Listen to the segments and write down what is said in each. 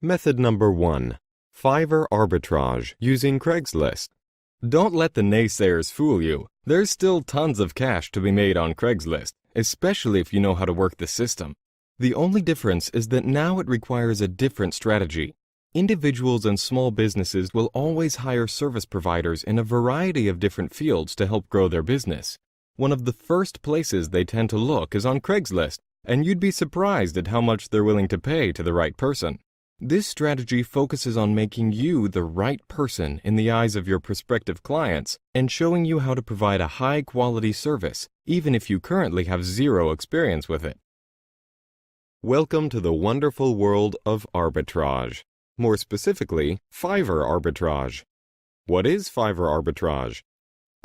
Method number 1. Fiverr arbitrage using Craigslist. Don't let the naysayers fool you. There's still tons of cash to be made on Craigslist, especially if you know how to work the system. The only difference is that now it requires a different strategy. Individuals and small businesses will always hire service providers in a variety of different fields to help grow their business. One of the first places they tend to look is on Craigslist, and you'd be surprised at how much they're willing to pay to the right person. This strategy focuses on making you the right person in the eyes of your prospective clients and showing you how to provide a high-quality service, even if you currently have zero experience with it. Welcome to the wonderful world of arbitrage. More specifically, Fiverr arbitrage. What is Fiverr arbitrage?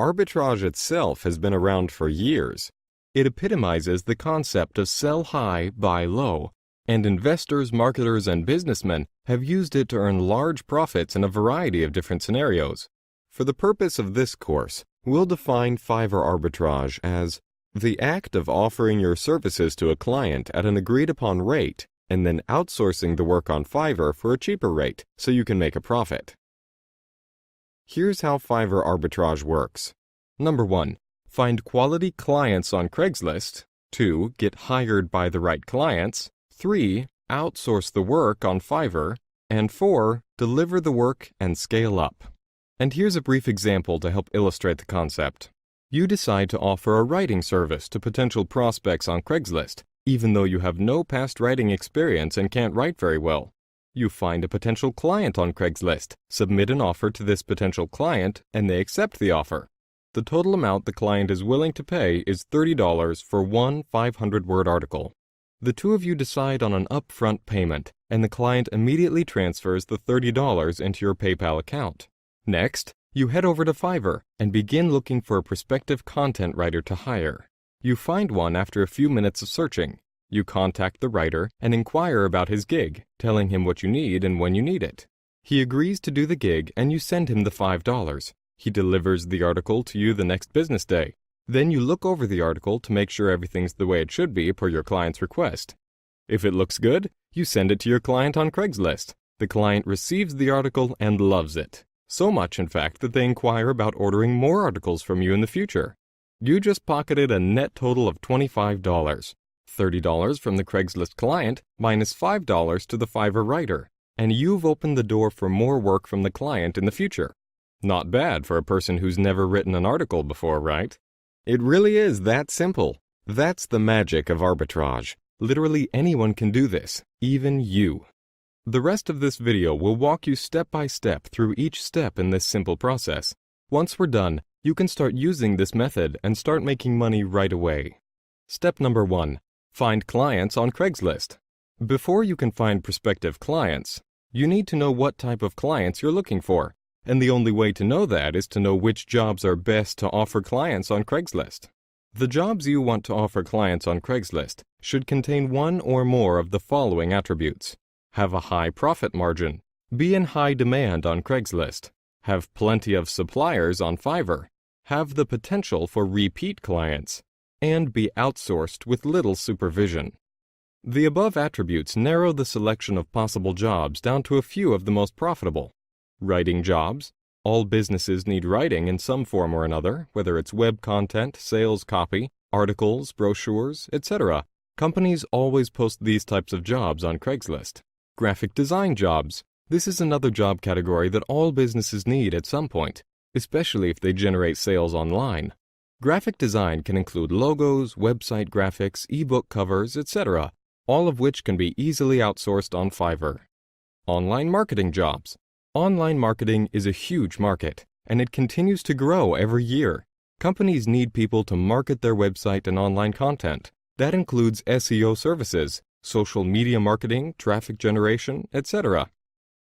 Arbitrage itself has been around for years. It epitomizes the concept of sell high, buy low, and investors, marketers, and businessmen have used it to earn large profits in a variety of different scenarios. For the purpose of this course, we'll define Fiverr arbitrage as the act of offering your services to a client at an agreed-upon rate and then outsourcing the work on Fiverr for a cheaper rate so you can make a profit. Here's how Fiverr arbitrage works. Number 1. Find quality clients on Craigslist. 2. Get hired by the right clients. 3. Outsource the work on Fiverr. And 4. Deliver the work and scale up. And here's a brief example to help illustrate the concept. You decide to offer a writing service to potential prospects on Craigslist, even though you have no past writing experience and can't write very well. You find a potential client on Craigslist, submit an offer to this potential client, and they accept the offer. The total amount the client is willing to pay is $30 for one 500-word article. The two of you decide on an upfront payment, and the client immediately transfers the $30 into your PayPal account. Next, you head over to Fiverr and begin looking for a prospective content writer to hire. You find one after a few minutes of searching. You contact the writer and inquire about his gig, telling him what you need and when you need it. He agrees to do the gig and you send him the $5. He delivers the article to you the next business day. Then you look over the article to make sure everything's the way it should be per your client's request. If it looks good, you send it to your client on Craigslist. The client receives the article and loves it. So much, in fact, that they inquire about ordering more articles from you in the future. You just pocketed a net total of $25. $30 from the Craigslist client minus $5 to the Fiverr writer, and you've opened the door for more work from the client in the future. Not bad for a person who's never written an article before, right? It really is that simple. That's the magic of arbitrage. Literally anyone can do this, even you. The rest of this video will walk you step by step through each step in this simple process. Once we're done, you can start using this method and start making money right away. Step number 1. Find clients on Craigslist. Before you can find prospective clients, you need to know what type of clients you're looking for, and the only way to know that is to know which jobs are best to offer clients on Craigslist. The jobs you want to offer clients on Craigslist should contain one or more of the following attributes. Have a high profit margin. Be in high demand on Craigslist. Have plenty of suppliers on Fiverr. Have the potential for repeat clients. And be outsourced with little supervision. The above attributes narrow the selection of possible jobs down to a few of the most profitable. Writing jobs. All businesses need writing in some form or another, whether it's web content, sales copy, articles, brochures, etc. Companies always post these types of jobs on Craigslist. Graphic design jobs. This is another job category that all businesses need at some point, especially if they generate sales online. Graphic design can include logos, website graphics, ebook covers, etc., all of which can be easily outsourced on Fiverr. Online marketing jobs. Online marketing is a huge market, and it continues to grow every year. Companies need people to market their website and online content. That includes SEO services, social media marketing, traffic generation, etc.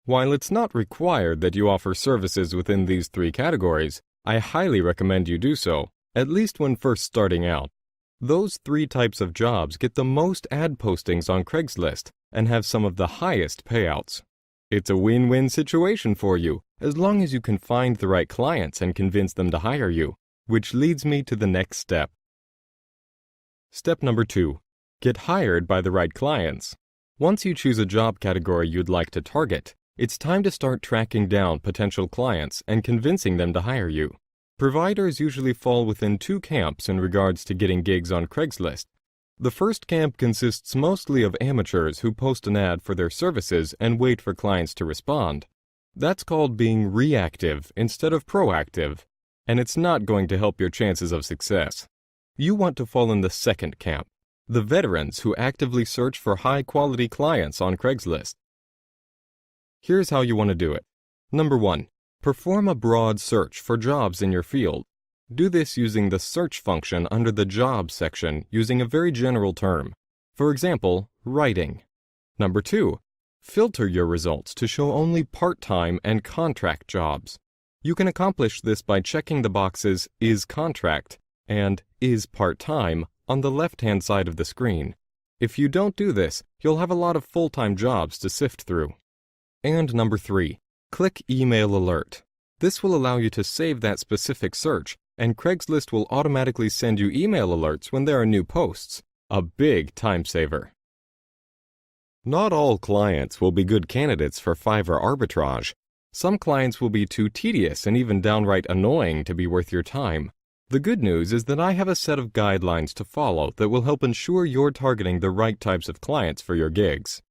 While it's not required that you offer services within these three categories, I highly recommend you do so, at least when first starting out. Those three types of jobs get the most ad postings on Craigslist and have some of the highest payouts. It's a win-win situation for you, as long as you can find the right clients and convince them to hire you, which leads me to the next step. Step number 2. Get hired by the right clients. Once you choose a job category you'd like to target, it's time to start tracking down potential clients and convincing them to hire you. Providers usually fall within two camps in regards to getting gigs on Craigslist. The first camp consists mostly of amateurs who post an ad for their services and wait for clients to respond. That's called being reactive instead of proactive, and it's not going to help your chances of success. You want to fall in the second camp, the veterans who actively search for high-quality clients on Craigslist. Here's how you want to do it. Number 1. Perform a broad search for jobs in your field. Do this using the search function under the Jobs section using a very general term. For example, writing. Number 2. Filter your results to show only part-time and contract jobs. You can accomplish this by checking the boxes Is Contract and Is Part-Time on the left-hand side of the screen. If you don't do this, you'll have a lot of full-time jobs to sift through. And number 3. Click Email Alert. This will allow you to save that specific search, and Craigslist will automatically send you email alerts when there are new posts. A big time saver. Not all clients will be good candidates for Fiverr arbitrage. Some clients will be too tedious and even downright annoying to be worth your time. The good news is that I have a set of guidelines to follow that will help ensure you're targeting the right types of clients for your gigs.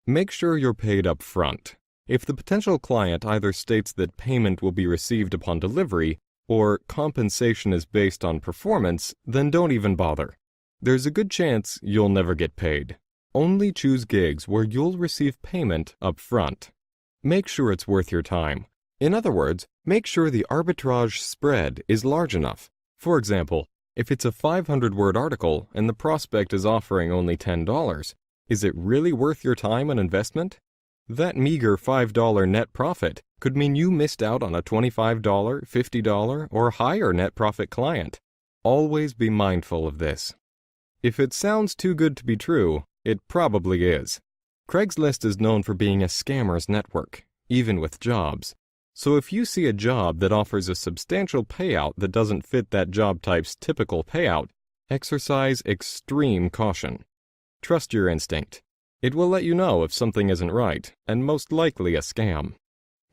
Make sure you're paid up front. If the potential client either states that payment will be received upon delivery or compensation is based on performance, then don't even bother. There's a good chance you'll never get paid. Only choose gigs where you'll receive payment up front. Make sure it's worth your time. In other words, make sure the arbitrage spread is large enough. For example, if it's a 500-word article and the prospect is offering only $10, is it really worth your time and investment? That meager $5 net profit could mean you missed out on a $25, $50, or higher net profit client. Always be mindful of this. If it sounds too good to be true, it probably is. Craigslist is known for being a scammer's network, even with jobs. So if you see a job that offers a substantial payout that doesn't fit that job type's typical payout, exercise extreme caution. Trust your instinct. It will let you know if something isn't right, and most likely a scam.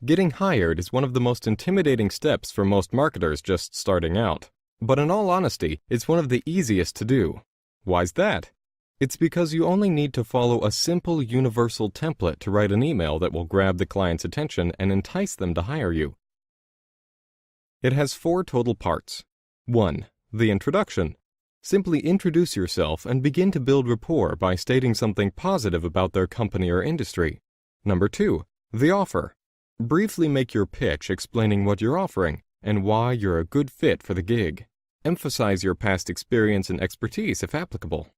Getting hired is one of the most intimidating steps for most marketers just starting out. But in all honesty, it's one of the easiest to do. Why's that? It's because you only need to follow a simple universal template to write an email that will grab the client's attention and entice them to hire you. It has 4 total parts. 1. The introduction. Simply introduce yourself and begin to build rapport by stating something positive about their company or industry. Number 2. The offer. Briefly make your pitch explaining what you're offering and why you're a good fit for the gig. Emphasize your past experience and expertise if applicable.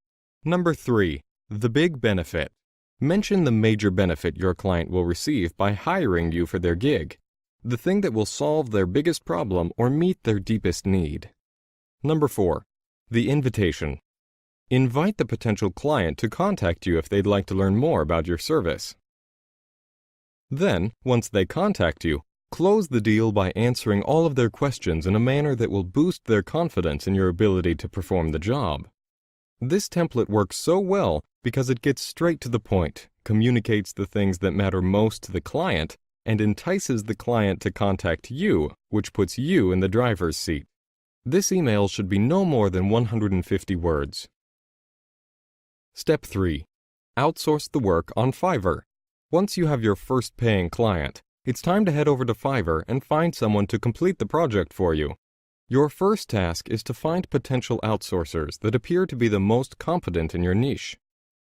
Number 3. The big benefit. Mention the major benefit your client will receive by hiring you for their gig. The thing that will solve their biggest problem or meet their deepest need. Number 4. The invitation. Invite the potential client to contact you if they'd like to learn more about your service. Then, once they contact you, close the deal by answering all of their questions in a manner that will boost their confidence in your ability to perform the job. This template works so well because it gets straight to the point, communicates the things that matter most to the client, and entices the client to contact you, which puts you in the driver's seat. This email should be no more than 150 words. Step 3. Outsource the work on Fiverr. Once you have your first paying client, it's time to head over to Fiverr and find someone to complete the project for you. Your first task is to find potential outsourcers that appear to be the most competent in your niche.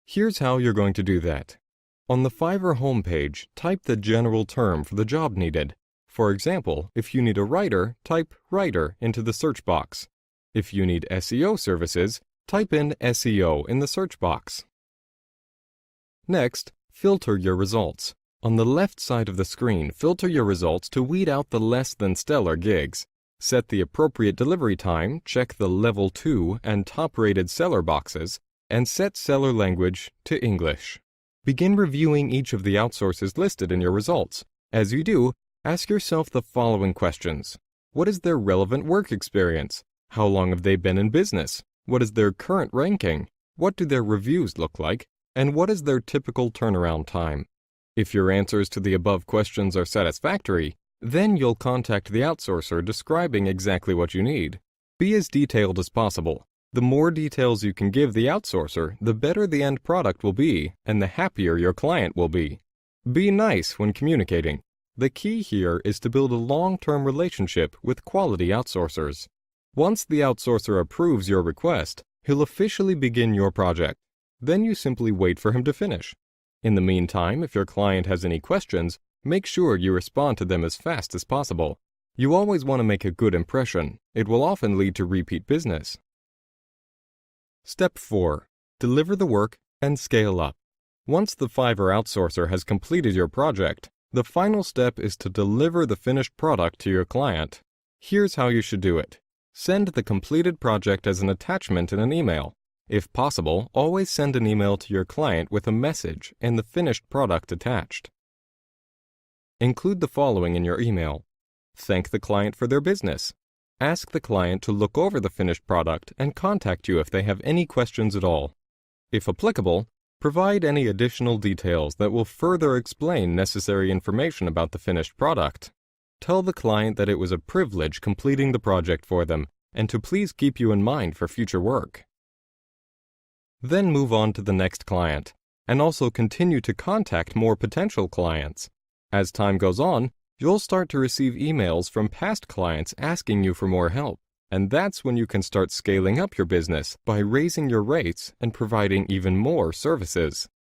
Here's how you're going to do that. On the Fiverr homepage, type the general term for the job needed. For example, if you need a writer, type writer into the search box. If you need SEO services, type in SEO in the search box. Next, filter your results. On the left side of the screen, filter your results to weed out the less than stellar gigs. Set the appropriate delivery time, check the level 2 and top-rated seller boxes, and set seller language to English. Begin reviewing each of the outsources listed in your results. As you do, ask yourself the following questions. What is their relevant work experience? How long have they been in business? What is their current ranking? What do their reviews look like? And what is their typical turnaround time? If your answers to the above questions are satisfactory, then you'll contact the outsourcer describing exactly what you need. Be as detailed as possible. The more details you can give the outsourcer, the better the end product will be, and the happier your client will be. Be nice when communicating. The key here is to build a long-term relationship with quality outsourcers. Once the outsourcer approves your request, he'll officially begin your project. Then you simply wait for him to finish. In the meantime, if your client has any questions, make sure you respond to them as fast as possible. You always want to make a good impression. It will often lead to repeat business. Step 4. Deliver the work and scale up. Once the Fiverr outsourcer has completed your project, the final step is to deliver the finished product to your client. Here's how you should do it. Send the completed project as an attachment in an email. If possible, always send an email to your client with a message and the finished product attached. Include the following in your email. Thank the client for their business. Ask the client to look over the finished product and contact you if they have any questions at all. If applicable, provide any additional details that will further explain necessary information about the finished product. Tell the client that it was a privilege completing the project for them and to please keep you in mind for future work. Then move on to the next client, and also continue to contact more potential clients. As time goes on, you'll start to receive emails from past clients asking you for more help, and that's when you can start scaling up your business by raising your rates and providing even more services.